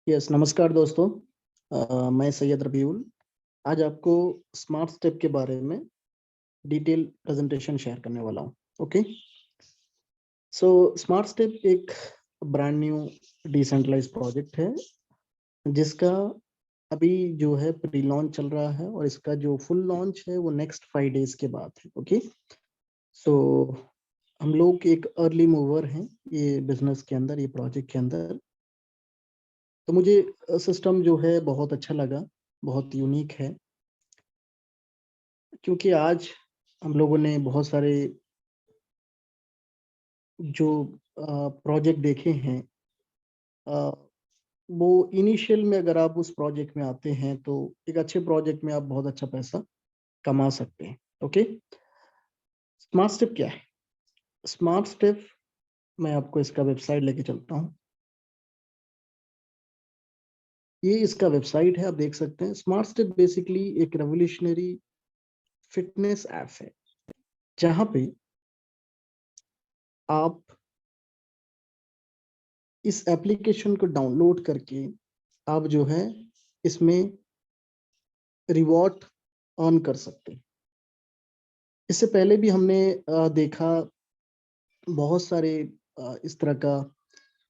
Yes, नमस्कार दोस्तों। मैं सैयद रबीउल आज आपको स्मार्ट स्टेप के बारे में डिटेल प्रेजेंटेशन शेयर करने वाला हूँ। ओके, सो स्मार्ट स्टेप एक ब्रांड न्यू डिसेंट्रलाइज प्रोजेक्ट है जिसका अभी जो है प्री लॉन्च चल रहा है और इसका जो फुल लॉन्च है वो नेक्स्ट 5 डेज के बाद है। ओके, सो हम लोग एक अर्ली मूवर हैं ये बिजनेस के अंदर, ये प्रोजेक्ट के अंदर। तो मुझे सिस्टम जो है बहुत अच्छा लगा, बहुत यूनिक है, क्योंकि आज हम लोगों ने बहुत सारे जो प्रोजेक्ट देखे हैं, वो इनिशियल में अगर आप उस प्रोजेक्ट में आते हैं तो एक अच्छे प्रोजेक्ट में आप बहुत अच्छा पैसा कमा सकते हैं। ओके, स्मार्ट स्टेप क्या है? स्मार्ट स्टेप, मैं आपको इसका वेबसाइट लेके चलता हूँ। ये इसका वेबसाइट है, आप देख सकते हैं। स्मार्ट स्टेप बेसिकली एक रेवोल्यूशनरी फिटनेस ऐप है जहाँ पे आप इस एप्लीकेशन को डाउनलोड करके आप जो है इसमें रिवॉर्ड अर्न कर सकते हैं। इससे पहले भी हमने देखा बहुत सारे इस तरह का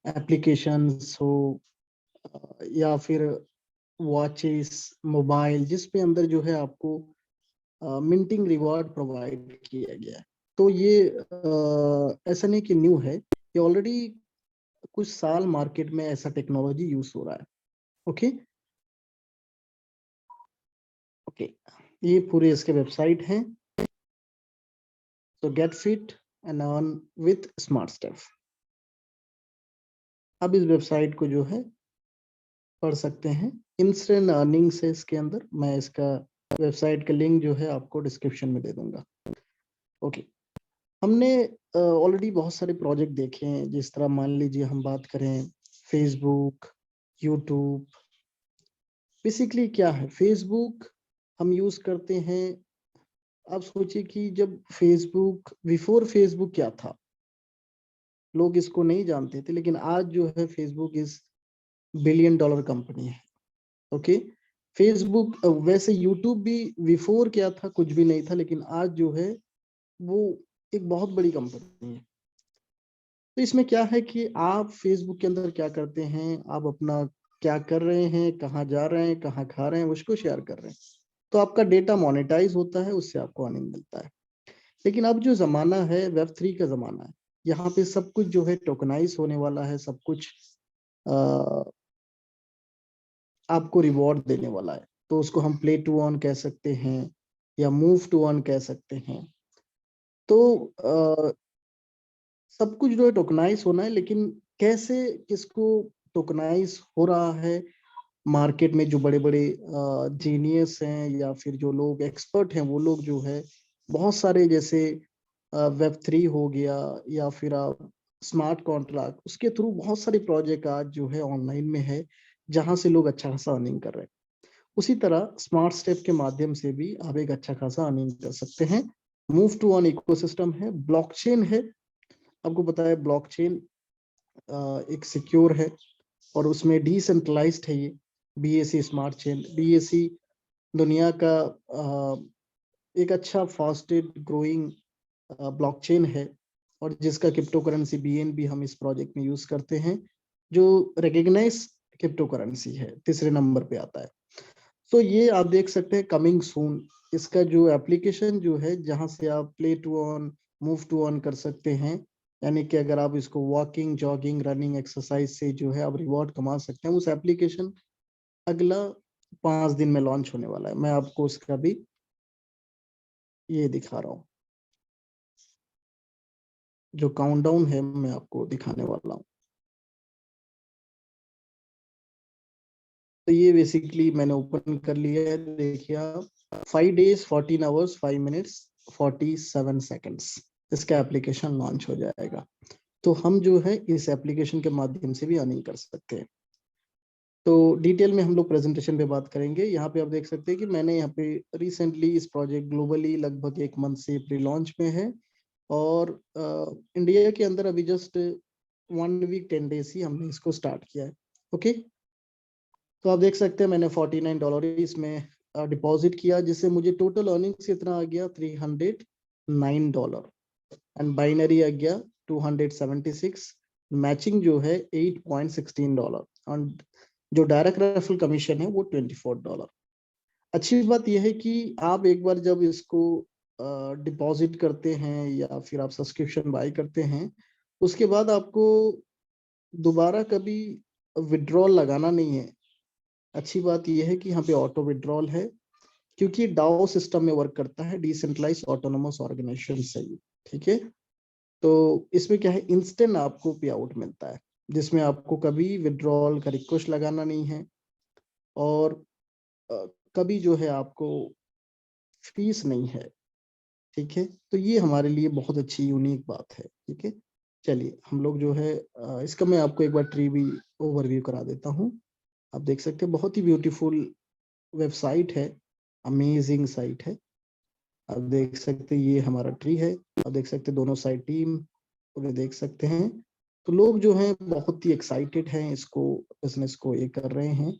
एप्लीकेशंस हो या फिर वॉचेस, मोबाइल, जिस पे अंदर जो है आपको मिंटिंग रिवॉर्ड प्रोवाइड किया गया है। तो ये ऐसा नहीं कि न्यू है, ये ऑलरेडी कुछ साल मार्केट में ऐसा टेक्नोलॉजी यूज हो रहा है। ओके ओके, ये पूरे इसके वेबसाइट हैं। तो get fit and earn with smart step. अब इस वेबसाइट को जो है पढ़ सकते हैं। इंस्टेंट अर्निंग्स है इसके अंदर। मैं इसका वेबसाइट का लिंक जो है आपको डिस्क्रिप्शन में दे दूंगा। ओके, हमने ऑलरेडी बहुत सारे प्रोजेक्ट देखे हैं। जिस तरह मान लीजिए हम बात करें फेसबुक, यूट्यूब। बेसिकली क्या है, फेसबुक हम यूज करते हैं। आप सोचिए कि जब फेसबुक, बिफोर फेसबुक क्या था, लोग इसको नहीं जानते थे, लेकिन आज जो है Facebook is billion dollar company है। ओके, फेसबुक, वैसे यूट्यूब भी बिफोर क्या था, कुछ भी नहीं था, लेकिन आज जो है वो एक बहुत बड़ी कंपनी है। तो इसमें क्या है कि आप फेसबुक के अंदर क्या करते हैं, आप अपना क्या कर रहे हैं, कहाँ जा रहे हैं, कहाँ खा रहे हैं, उसको शेयर कर रहे हैं। तो आपका डेटा मोनेटाइज होता है, उससे आपको अर्निंग मिलता है। लेकिन अब जो जमाना है, वेब 3 का जमाना है। यहाँ पे सब कुछ जो है टोकनाइज होने वाला है, सब कुछ आपको रिवॉर्ड देने वाला है। तो उसको हम प्ले टू अर्न कह सकते हैं या मूव टू अर्न कह सकते हैं। तो सब कुछ जो है टोकनाइज होना है, लेकिन कैसे, किसको टोकनाइज हो रहा है? मार्केट में जो बड़े बड़े जीनियस हैं या फिर जो लोग एक्सपर्ट हैं, वो लोग जो है बहुत सारे, जैसे वेब 3 हो गया या फिर आप स्मार्ट कॉन्ट्रैक्ट, उसके थ्रू बहुत सारे प्रोजेक्ट आज जो है ऑनलाइन में है, जहां से लोग अच्छा खासा अर्निंग कर रहे हैं। उसी तरह स्मार्ट स्टेप के माध्यम से भी आप एक अच्छा खासा अर्निंग कर सकते हैं। मूव टू अर्न इकोसिस्टम है, ब्लॉकचेन है। आपको पता है ब्लॉकचेन एक सिक्योर है और उसमें डिसेंट्रलाइज्ड है। ये BAC स्मार्ट चेन, BAC दुनिया का एक अच्छा फास्टेस्ट ग्रोइंग ब्लॉकचेन है और जिसका क्रिप्टो करेंसी BNB हम इस प्रोजेक्ट में यूज करते हैं, जो रिकग्नाइज क्रिप्टो करेंसी है, तीसरे नंबर पे आता है। तो ये आप देख सकते हैं कमिंग सून। इसका जो एप्लीकेशन जो है, जहां से आप play to on, move to on कर सकते हैं, यानी कि अगर आप इसको वॉकिंग, जॉगिंग, रनिंग, एक्सरसाइज से जो है आप रिवॉर्ड कमा सकते हैं, उस एप्लीकेशन अगला 5 दिन में लॉन्च होने वाला है। मैं आपको उसका भी ये दिखा रहा हूँ, जो काउंटडाउन है मैं आपको दिखाने वाला हूँ। तो ये बेसिकली मैंने ओपन कर लिया है, देखिए आप। 5 days 14 hours 5 minutes 47 seconds इसका एप्लीकेशन लॉन्च हो जाएगा। तो हम जो है इस एप्लीकेशन के माध्यम से भी अर्निंग कर सकते हैं। तो डिटेल में हम लोग प्रेजेंटेशन पे बात करेंगे। यहाँ पे आप देख सकते हैं कि मैंने यहाँ पे रिसेंटली इस प्रोजेक्ट ग्लोबली लगभग 1 मंथ से प्री लॉन्च में है और इंडिया के अंदर अभी जस्ट 1 week 10 days ही हमने इसको स्टार्ट किया है। ओके, तो आप देख सकते हैं मैंने $49 इसमें डिपॉजिट किया, जिससे मुझे टोटल अर्निंग्स इतना आ गया $309 एंड बाइनरी आ गया 276, मैचिंग जो है $8.16 एंड जो डायरेक्ट रेफरल कमीशन है वो $24। अच्छी बात यह है कि आप एक बार जब इसको डिपॉजिट करते हैं या फिर आप सब्सक्रिप्शन बाय करते हैं, उसके बाद आपको दोबारा कभी विड्रॉल लगाना नहीं है। अच्छी बात यह है कि यहाँ पे ऑटो विड्रॉल है, क्योंकि डाओ सिस्टम में वर्क करता है, डिसेंट्रलाइज ऑटोनोमस ऑर्गेनाइजेशन से ही। ठीक है, तो इसमें क्या है, इंस्टेंट आपको पे आउट मिलता है, जिसमें आपको कभी विड्रॉल का रिक्वेस्ट लगाना नहीं है और कभी जो है आपको फीस नहीं है। ठीक है, तो ये हमारे लिए बहुत अच्छी यूनिक बात है। ठीक है, चलिए हम लोग जो है इसका मैं आपको एक बार ट्री भी ओवरव्यू करा देता हूँ। आप देख सकते हैं बहुत ही ब्यूटीफुल वेबसाइट है, अमेजिंग साइट है। आप देख सकते हैं ये हमारा ट्री है, आप देख सकते हैं दोनों साइड टीम उन्हें देख सकते हैं। तो लोग जो हैं बहुत ही एक्साइटेड हैं, इसको बिजनेस को ये कर रहे हैं।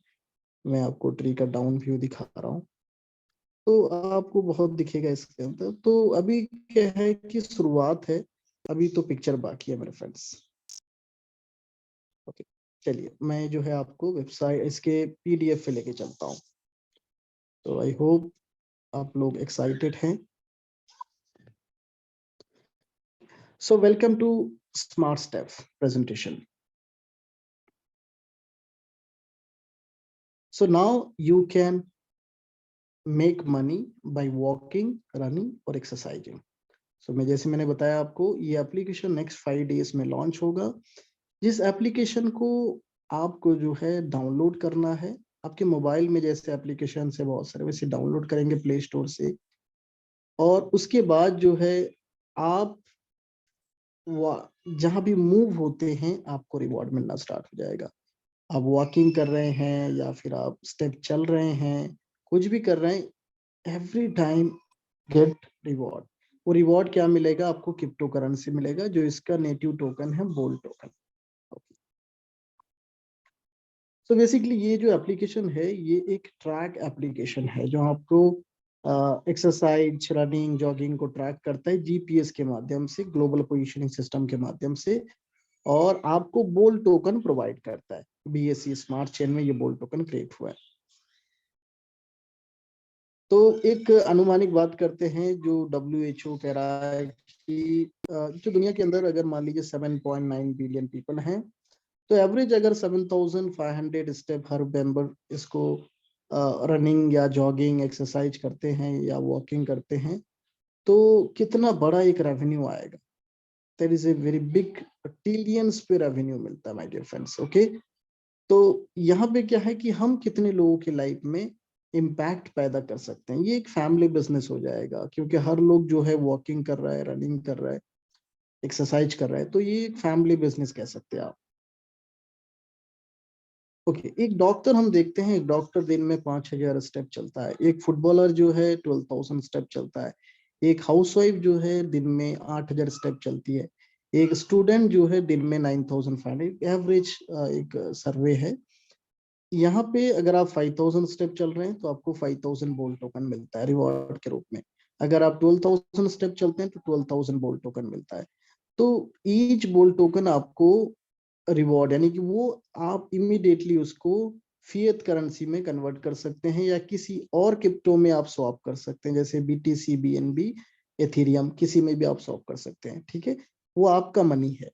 मैं आपको ट्री का डाउन व्यू दिखा रहा हूँ, तो आपको बहुत दिखेगा इसके अंदर। तो अभी क्या है कि शुरुआत है, अभी तो पिक्चर बाकी है मेरे फ्रेंड्स। ओके, चलिए मैं जो है आपको वेबसाइट इसके PDF पे लेके चलता हूँ। तो आई होप आप लोग एक्साइटेड हैं। So welcome to Smart Step presentation. So now you can make money by walking, running और exercising. So मैंने बताया आपको, ये एप्लीकेशन नेक्स्ट 5 डेज में लॉन्च होगा। जिस एप्लीकेशन को आपको जो है डाउनलोड करना है, आपके मोबाइल में जैसे एप्लीकेशन है बहुत सारे, वैसे डाउनलोड करेंगे प्ले स्टोर से, और उसके बाद जो है आप जहां भी मूव होते हैं आपको रिवॉर्ड मिलना स्टार्ट हो जाएगा। आप वॉकिंग कर रहे हैं या फिर आप स्टेप चल रहे हैं, कुछ भी कर रहे हैं, एवरी टाइम गेट रिवॉर्ड। वो रिवॉर्ड क्या मिलेगा आपको, क्रिप्टो करेंसी मिलेगा, जो इसका नेटिव टोकन है बोल टोकन। सो बेसिकली ये जो एप्लीकेशन है ये एक ट्रैक एप्लीकेशन है, जो आपको एक्सरसाइज, रनिंग, जॉगिंग को ट्रैक करता है GPS के माध्यम से, ग्लोबल पोजिशनिंग सिस्टम के माध्यम से, और आपको बोल टोकन प्रोवाइड करता है। BSC स्मार्ट चेन में ये बोल टोकन क्रिएट हुआ है। तो एक अनुमानिक बात करते हैं, जो WHO कह रहा है कि जो दुनिया के अंदर अगर मान लीजिए 7.9 बिलियन पीपल हैं, तो एवरेज अगर 7,500 स्टेप हर मेंबर इसको रनिंग या जॉगिंग एक्सरसाइज करते हैं या वॉकिंग करते हैं, तो कितना बड़ा एक रेवेन्यू आएगा। That is a very big, trillions पे रेवेन्यू मिलता है माय डियर फ्रेंड्स। ओके, तो यहाँ पे क्या है कि हम कितने लोगों की लाइफ में इम्पैक्ट पैदा कर सकते हैं, ये एक फैमिली बिजनेस हो जाएगा, क्योंकि हर लोग जो है वॉकिंग कर रहा है, रनिंग कर रहा है, एक्सरसाइज कर रहा है, तो ये एक फैमिली बिजनेस कह सकते हैं आप। ओके, एक डॉक्टर हम देखते हैं, एक डॉक्टर दिन में 5,000 स्टेप चलता है, एक फुटबॉलर जो है 12,000 स्टेप चलता है, एक हाउसवाइफ जो है दिन में 8,000 स्टेप चलती है, एक स्टूडेंट जो है दिन में 9,500, एवरेज एक सर्वे है। यहाँ पे अगर आप 5,000 स्टेप चल रहे हैं तो आपको 5,000 बोल्ट टोकन मिलता है रिवॉर्ड के रूप में। अगर आप 12,000 स्टेप चलते हैं तो 12,000 बोल्ट टोकन मिलता है। तो ईच बोल्ट टोकन आपको रिवॉर्ड, यानी कि वो आप इमीडिएटली उसको फिएट करेंसी में कन्वर्ट कर सकते हैं, या किसी और क्रिप्टो में आप स्वैप कर सकते हैं, जैसे BTC, BNB, एथेरियम, किसी में भी आप स्वैप कर सकते हैं। ठीक है, वो आपका मनी है।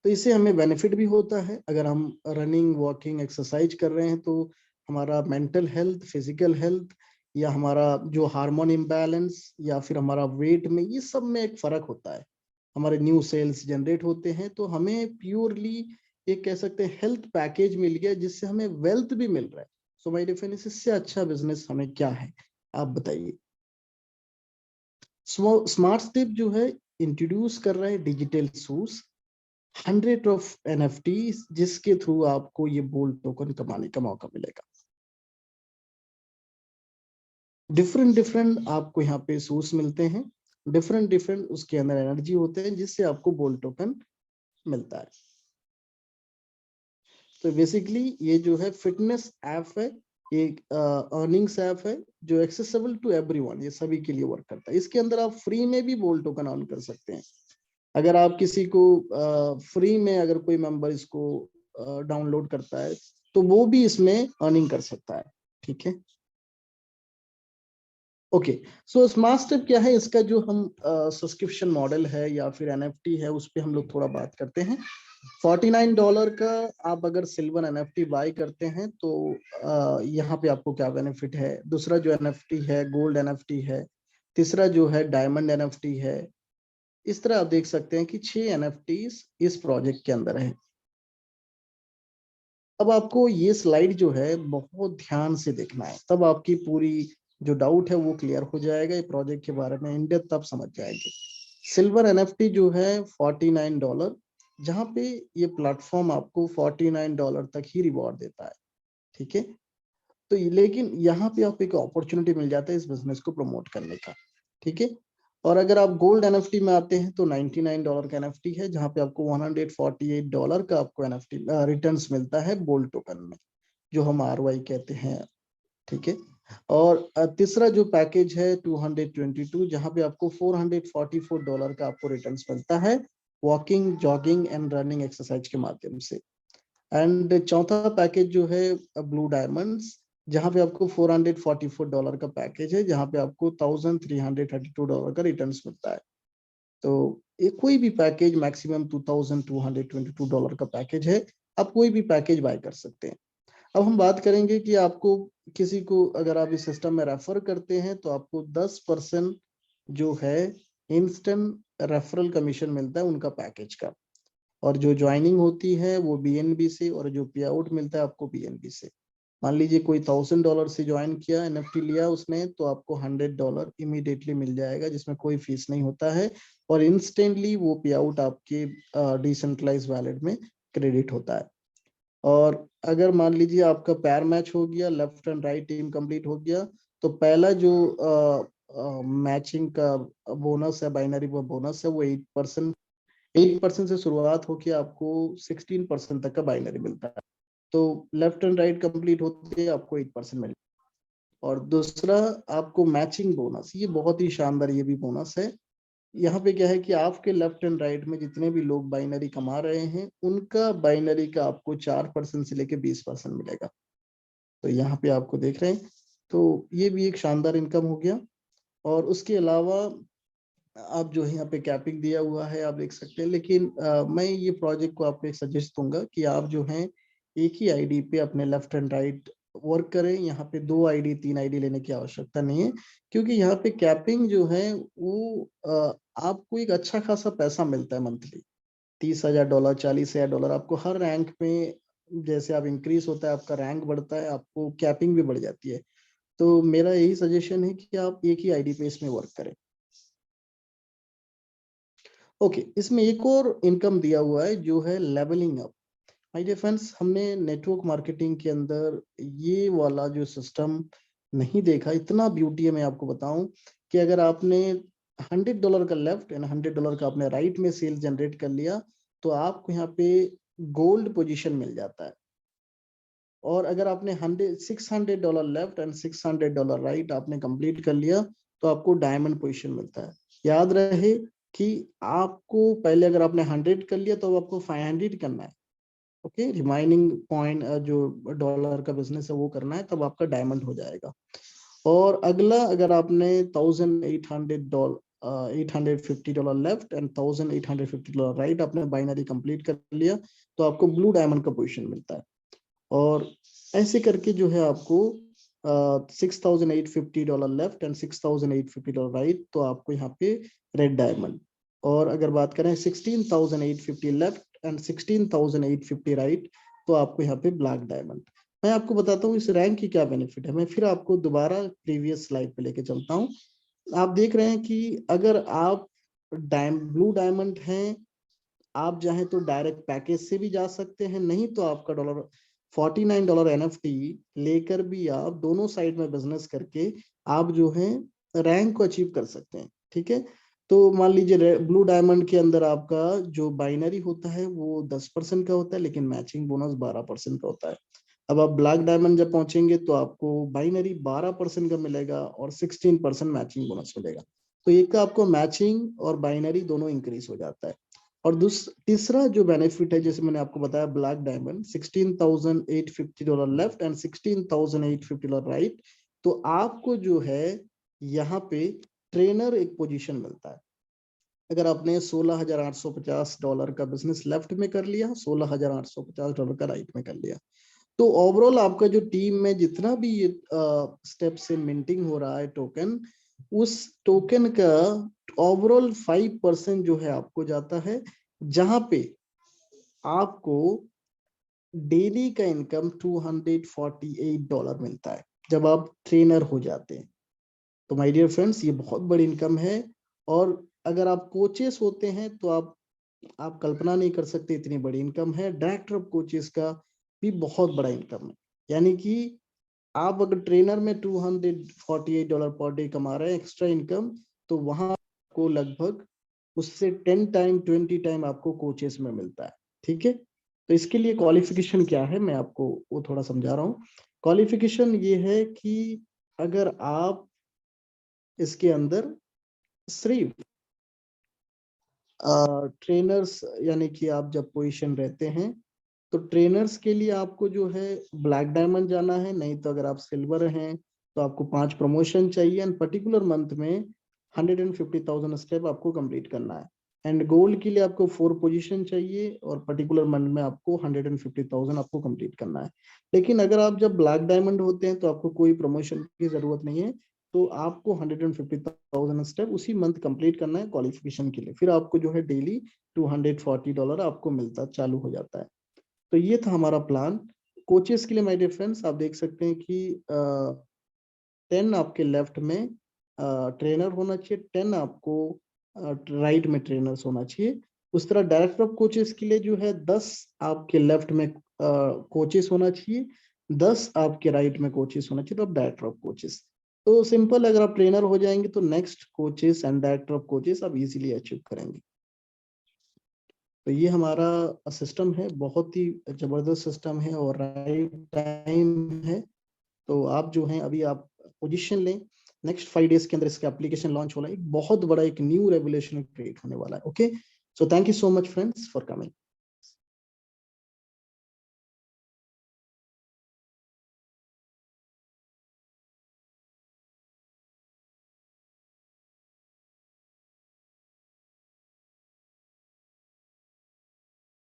तो इससे हमें बेनिफिट भी होता है, अगर हम रनिंग, वॉकिंग, एक्सरसाइज कर रहे हैं तो हमारा मेंटल हेल्थ, फिजिकल हेल्थ, या हमारा जो हार्मोन इम्बैलेंस, या फिर हमारा वेट में, ये सब में एक फर्क होता है। हमारे न्यू सेल्स जनरेट होते हैं, तो हमें प्योरली एक कह सकते हैं हेल्थ पैकेज मिल गया, जिससे हमें वेल्थ भी मिल रहा है। सो माय डिफरेंस, इससे अच्छा बिजनेस हमें क्या है, आप बताइए। स्मार्ट स्टेप जो है इंट्रोड्यूस कर रहा है डिजिटल शूज, 100 ऑफ NFT, जिसके थ्रू आपको ये बोल्ट टोकन कमाने का मौका मिलेगा। डिफरेंट डिफरेंट आपको यहाँ पे शूज मिलते हैं, डिफरेंट डिफरेंट उसके अंदर एनर्जी होते हैं, जिससे आपको बोल्ट टोकन मिलता है। तो बेसिकली ये जो है फिटनेस ऐप है, एक अर्निंग्स ऐप है जो एक्सेसिबल टू एवरीवन, ये सभी के लिए वर्क करता है। इसके अंदर आप फ्री में भी बोल टोकन अर्न कर सकते हैं। अगर आप किसी को फ्री में अगर कोई मेंबर इसको डाउनलोड करता है तो वो भी इसमें अर्निंग कर सकता है। ठीक है, ओके। सो स्मार्ट स्टेप क्या है, इसका जो हम सब्सक्रिप्शन मॉडल है या फिर एनएफटी है उस पर हम लोग थोड़ा बात करते हैं। $49 का आप अगर सिल्वर एनएफटी बाय करते हैं तो यहाँ पे आपको क्या बेनिफिट है। दूसरा जो एनएफटी है गोल्ड एनएफटी है, तीसरा जो है डायमंड एनएफटी है। इस तरह आप देख सकते हैं कि 6 एनएफटी इस प्रोजेक्ट के अंदर है। अब आपको ये स्लाइड जो है बहुत ध्यान से देखना है, तब आपकी पूरी जो डाउट है वो क्लियर हो जाएगा। ये प्रोजेक्ट के बारे में इन डेप्थ तब समझ जाएंगे। सिल्वर एनएफटी जो है $49, जहां पे ये प्लेटफॉर्म आपको $49 तक ही रिवॉर्ड देता है। ठीक है, तो लेकिन यहाँ पे आपको एक अपॉर्चुनिटी मिल जाता है इस बिजनेस को प्रमोट करने का। ठीक है, और अगर आप गोल्ड एनएफटी में आते हैं तो $99 का एनएफटी है, जहाँ पे आपको $148 का आपको एनएफटी रिटर्न्स मिलता है गोल्ड टोकन में, जो हम आरवाई कहते हैं। ठीक है, और तीसरा जो पैकेज है 222, जहाँ पे आपको $444 का आपको रिटर्न्स मिलता है walking, jogging and running exercise के माध्यम से। एंड चौथा पैकेज जो है ब्लू डायमंड्स, जहाँ पे आपको $444 का पैकेज है, जहाँ पे आपको $1332 का रिटर्न्स मिलता है। तो ये कोई भी पैकेज मैक्सिमम $2222 का पैकेज है, आप कोई भी पैकेज बाय कर सकते हैं। अब हम बात करेंगे कि आपको किसी को अगर आप इस सिस्टम में रेफर करते हैं तो आपको 10% जो है इंस्टेंट रेफरल कमीशन मिलता है उनका पैकेज का, और जो ज्वाइनिंग होती है वो बीएनबी से, और जो पे आउट मिलता है आपको बीएनबी से। मान लीजिए कोई $1000 से ज्वाइन किया, एनएफटी लिया उसने, तो आपको $100 इमीडिएटली मिल जाएगा, जिसमें कोई फीस नहीं होता है, और इंस्टेंटली वो पे आउट आपके डिसेंट्रलाइज वैलेट में क्रेडिट होता है। और अगर मान लीजिए आपका पैर मैच हो गया, left and right team complete हो गया, तो पहला जो मैचिंग का बोनस है, बाइनरी वो बोनस है, वो 8% से शुरुआत होकर आपको 16% तक का बाइनरी मिलता है। तो लेफ्ट एंड राइट कंप्लीट होते हैं आपको 8% मिलता है। और दूसरा आपको मैचिंग बोनस, ये बहुत ही शानदार ये भी बोनस है। यहाँ पे क्या है कि आपके लेफ्ट एंड राइट में जितने भी लोग बाइनरी कमा रहे हैं उनका बाइनरी का आपको 4% से लेके 20% मिलेगा। तो यहाँ पे आपको देख रहे हैं, तो ये भी एक शानदार इनकम हो गया। और उसके अलावा आप जो है यहाँ पे कैपिंग दिया हुआ है आप देख सकते हैं, लेकिन मैं ये प्रोजेक्ट को आपको एक सजेस्ट दूंगा कि आप जो है एक ही आईडी पे अपने लेफ्ट एंड राइट वर्क करें। यहाँ पे 2 आईडी 3 आईडी लेने की आवश्यकता नहीं है, क्योंकि यहाँ पे कैपिंग जो है वो आपको एक अच्छा खासा पैसा मिलता है मंथली। $30,000 $40,000 आपको हर रैंक में, जैसे आप इंक्रीज होता है आपका रैंक बढ़ता है, आपको कैपिंग भी बढ़ जाती है। तो मेरा यही सजेशन है कि आप एक ही आईडी पे इसमें वर्क करें। ओके, इसमें एक और इनकम दिया हुआ है जो है leveling up. My dear friends, हमने नेटवर्क मार्केटिंग के अंदर ये वाला जो सिस्टम नहीं देखा। इतना ब्यूटी है, मैं आपको बताऊं कि अगर आपने $100 का लेफ्ट एंड $100 का आपने राइट में सेल जनरेट कर लिया तो आपको यहाँ पे गोल्ड पोजीशन मिल जाता है। और अगर आपने $600 लेफ्ट एंड $600 राइट आपने कंप्लीट कर लिया तो आपको डायमंड पोजीशन मिलता है। याद रहे कि आपको पहले अगर आपने 100 कर लिया तो आपको 500 करना है। ओके, रिमाइनिंग पॉइंट जो डॉलर का बिजनेस है वो करना है, तब आपका डायमंड हो जाएगा। और अगला अगर आपने $850 लेफ्ट एंड $1850 राइट आपने बाइनरी कंप्लीट कर लिया तो आपको ब्लू डायमंड का पोजीशन मिलता है। और ऐसे करके जो है आपको $6,850 लेफ्ट एंड $6,850 राइट, तो आपको यहाँ पे रेड डायमंड। और अगर बात करें 16,850 लेफ्ट एंड 16,850 राइट, तो आपको यहाँ पे ब्लैक डायमंड। मैं आपको बताता हूँ इस रैंक की क्या बेनिफिट है। मैं फिर आपको दोबारा प्रीवियस स्लाइड पे लेके चलता हूँ। आप देख रहे हैं कि अगर आप ब्लू डायमंड हैं, आप चाहें तो डायरेक्ट पैकेज से भी जा सकते हैं, नहीं तो आपका $49 एनएफटी लेकर भी आप दोनों साइड में बिजनेस करके आप जो है रैंक को अचीव कर सकते हैं। ठीक है, तो मान लीजिए ब्लू डायमंड के अंदर आपका जो बाइनरी होता है वो 10% का होता है, लेकिन मैचिंग बोनस 12% का होता है। अब आप ब्लैक डायमंड जब पहुंचेंगे तो आपको बाइनरी 12% का मिलेगा और 16% मैचिंग बोनस मिलेगा। तो एक का आपको मैचिंग और बाइनरी दोनों इंक्रीज हो जाता है। और तीसरा जो बेनिफिट है, जैसे मैंने आपको बताया, black diamond $16,850 left and $16,850 right. तो आपको जो है यहाँ पे ट्रेनर एक पोजीशन मिलता है। अगर आपने $16,850 का बिजनेस लेफ्ट में कर लिया, $16,850 का राइट में कर लिया, तो ओवरऑल आपका जो टीम में जितना भी ये स्टेप से मिंटिंग हो रहा है टोकन, उस टोकन का ओवरऑल 5% जो है आपको जाता है, जहां पे आपको डेली का इनकम $248 मिलता है जब आप ट्रेनर हो जाते हैं। तो माय डियर फ्रेंड्स, ये बहुत बड़ी इनकम है। और अगर आप कोचेस होते हैं तो आप कल्पना नहीं कर सकते इतनी बड़ी इनकम है। डायरेक्टर ऑफ कोचेस का भी बहुत बड़ा इनकम है। यानी कि आप अगर ट्रेनर में $248 पर डे कमा रहे हैं एक्स्ट्रा इनकम, तो वहां आपको लगभग उससे 10 टाइम 20 टाइम आपको कोचेस में मिलता है। ठीक है, तो इसके लिए क्वालिफिकेशन क्या है मैं आपको वो थोड़ा समझा रहा हूँ। क्वालिफिकेशन ये है कि अगर आप इसके अंदर सिर्फ ट्रेनर्स, यानी कि आप जब पोजीशन रहते हैं तो ट्रेनर्स के लिए आपको जो है ब्लैक डायमंड जाना है, नहीं तो अगर आप सिल्वर हैं तो आपको 5 प्रमोशन चाहिए एंड पर्टिकुलर मंथ में 150,000 स्टेप आपको कंप्लीट करना है। एंड गोल्ड के लिए आपको 4 पोजीशन चाहिए और पर्टिकुलर मंथ में आपको 150,000 आपको कंप्लीट करना है। लेकिन अगर आप जब ब्लैक डायमंड होते हैं तो आपको कोई प्रमोशन की जरूरत नहीं है, तो आपको 150,000 स्टेप उसी मंथ कंप्लीट करना है क्वालिफिकेशन के लिए। फिर आपको जो है डेली $240 आपको मिलता चालू हो जाता है। तो ये था हमारा प्लान कोचेस के लिए। माय डियर फ्रेंड्स, आप देख सकते हैं कि 10 आपके लेफ्ट में ट्रेनर होना चाहिए, 10 आपको राइट में ट्रेनर्स होना चाहिए। उस तरह डायरेक्टर ऑफ कोचेस के लिए जो है 10 आपके लेफ्ट में कोचेस होना चाहिए, 10 आपके राइट में कोचेस होना चाहिए, तो आप डायरेक्टर ऑफ कोचेस। तो सिंपल, अगर आप ट्रेनर हो जाएंगे तो next coaches and director of coaches आप इजीली अचीव करेंगे। तो ये हमारा सिस्टम है, बहुत ही जबरदस्त सिस्टम है और राइट टाइम है। तो आप जो हैं अभी आप पोजीशन लें, नेक्स्ट 5 डेज के अंदर इसका एप्लीकेशन लॉन्च होना है। एक बहुत बड़ा एक न्यू रेवोल्यूशन क्रिएट होने वाला है। Okay, so thank you so much friends for coming.